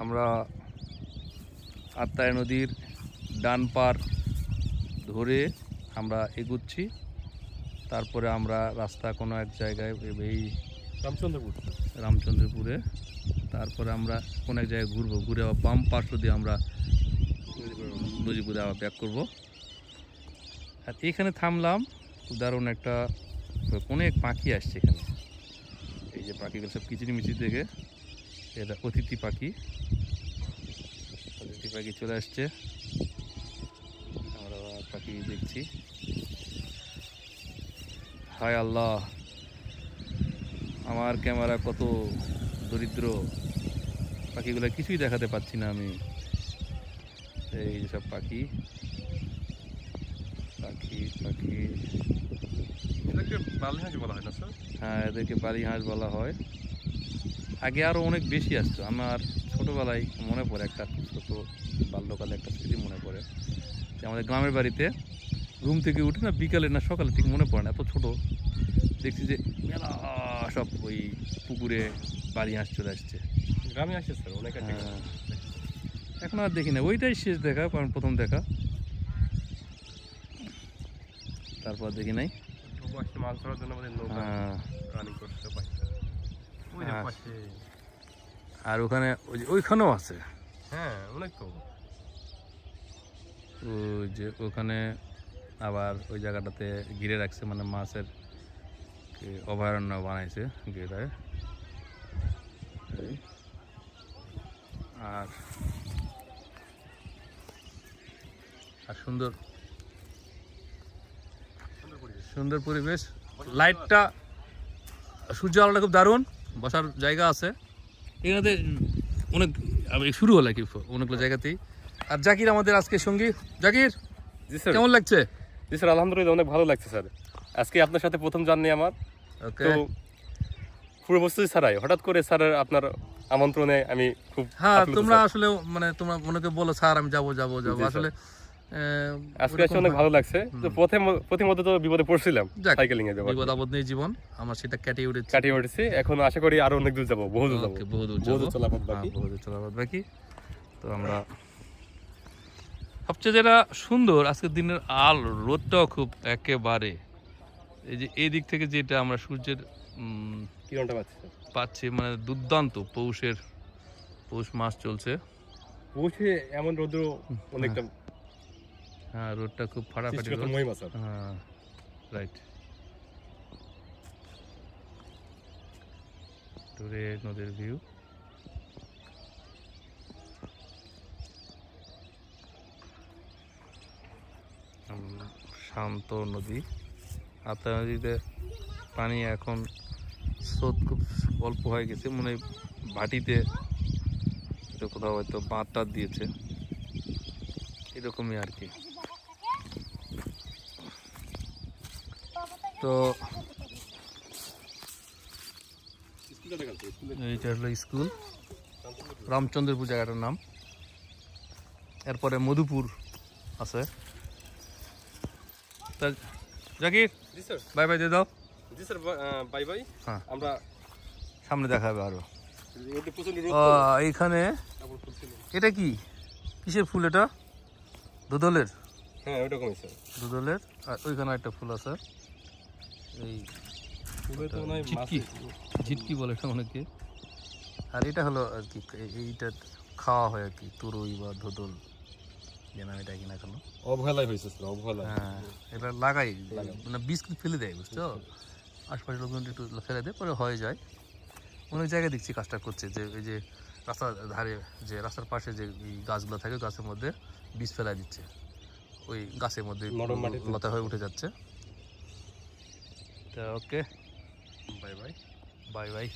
আমরা আত্রাই নদীর ডান পার ধরে আমরা এগুচ্ছি। তারপরে আমরা রাস্তা কোনো এক জায়গায় এই রামচন্দ্রপুরে, তারপরে আমরা কোনো এক জায়গায় ঘুরবো, ঘুরে বাম পার্শ্ব দিয়ে আমরা নজিপুরে আবার ব্যাক করবো। আর এখানে থামলাম, দারুণ একটা অনেক পাখি আসছে এখানে। এই যে পাখিগুলো সব কিচিরমিচির থেকে, এটা অতিথি পাখি চলে আসছে। আমরা পাখি দেখছি। হায় আল্লাহ, আমার ক্যামেরা কত দরিদ্র, পাখিগুলো কিছুই দেখাতে পাচ্ছি না আমি। এই সব পাখি পাখি পাখি এদেরকে বালি হাঁস বলা হয় না স্যার? হ্যাঁ, এদেরকে বালি হাঁস বলা হয়। আগে আরও অনেক বেশি আসতো। আমার ছোটোবেলায় মনে পড়ে একটা ছোটো বাল্যকালে একটা স্মৃতি মনে পড়ে যে আমাদের গ্রামের বাড়িতে ঘুম থেকে উঠে না, বিকালে না সকালে ঠিক মনে পড়ে না, এত ছোটো দেখছি যে মেলা সব ওই পুকুরে বালি হাঁস চলে আসছে। গ্রামে আসছে স্যার অনেক। এখন আর দেখি না, ওইটাই শেষ দেখা, কারণ প্রথম দেখা, তারপর দেখি নাই। মাছ ধরার জন্য রানিং করছে। আর ওখানে ওইখানেও আছে। হ্যাঁ অনেক তো। ওই যে ওখানে আবার ওই জায়গাটাতে ঘিরে রাখছে, মানে মাছের অভয়ারণ্য বানাইছে ঘিরে। আর সুন্দর সুন্দর পরিবেশ, লাইটটা, সূর্য আলোটা খুব দারুণ, বসার জায়গা আছে এখানে অনেক। শুরু হলো কি অনেকগুলো জায়গাতেই। আর জাকির আমাদের আজকে সঙ্গী। জাকির, জি স্যার, কেমন লাগছে? জি স্যার, আলহামদুলিল্লাহ অনেক ভালো লাগছে স্যার। আজকে আপনার সাথে প্রথম জার্নি আমার। তো পুরো প্রস্তুতি ছাড়াই হঠাৎ করে স্যারের আপনার আমন্ত্রণে আমি খুব। হ্যাঁ, তোমরা আসলে মানে তোমরা অনেকে বলো স্যার আমি যাবো যাবো যাবো, আসলে আজকে এসে অনেক ভালো লাগছে। তো প্রথমত তো বিপদে পড়ছিলাম, সাইকেলিং এ যাবো, বিপদ আপদ নেই জীবন, আমার সেটা কাটিয়ে উঠেছি। এখন আশা করি আরো অনেক দূর যাবো, বহু দূর যাবো, বহু দূর চলাপথ বাকি। তো আমরা সবচেয়ে যেটা সুন্দর আজকের দিনের রোদটাও খুব একেবারে, এই যে এই দিক থেকে যেটা আমরা সূর্যের কিরণটা পাচ্ছি, মানে দুর্দান্ত। পৌষ মাস চলছে, পৌষে এমন রোদ্র অনেকটা। হ্যাঁ, রোদটা খুব ফাটাফাটি। হ্যাঁ, রাইট। দূরে নদীর ভিউ, শান্ত নদী। আত্রাই নদীতে পানি এখন স্রোত খুব অল্প হয়ে গেছে, মনে হয় ভাটিতে কোথাও হয়তো বাঁধ টাদ দিয়েছে, এরকমই আর কি। তো এইটা হলো স্কুল, রামচন্দ্রপুর জায়গাটার নাম। এরপরে মধুপুর আছে। জাকির, বাই বাই দিয়ে দাও। জি স্যার, বাই বাই। হ্যাঁ, আমরা সামনে দেখা হবে আরো। এইখানে এটা কি, কিসের ফুল এটা? দোদলের। হ্যাঁ, ওইরকমই স্যার, দোদলের। আর ওইখানে একটা ফুল আছে, এই ঝিটকি বলে এটা অনেকে। আর এটা হলো আর কি, এইটা খাওয়া হয় আর কি, তুরই বা ধোদল, যে নাম এটা কিনা কেন অবহেলাই হয়েছে স্যার, অবহেলা। হ্যাঁ, এটা লাগাই, মানে বীজ ফেলে দেয়, বুঝছো? আশপাশের লোকজন একটু ফেলে দেয়, পরে হয়ে যায়। অনেক জায়গায় দেখছি কাজটা করছে, যে এই যে রাস্তার ধারে, যে রাস্তার পাশে যে গাছগুলো থাকে, গাছের মধ্যে বীজ ফেলা দিচ্ছে, ওই গাছের মধ্যে লতা হয়ে উঠে যাচ্ছে। তা ওকে, বাই বাই।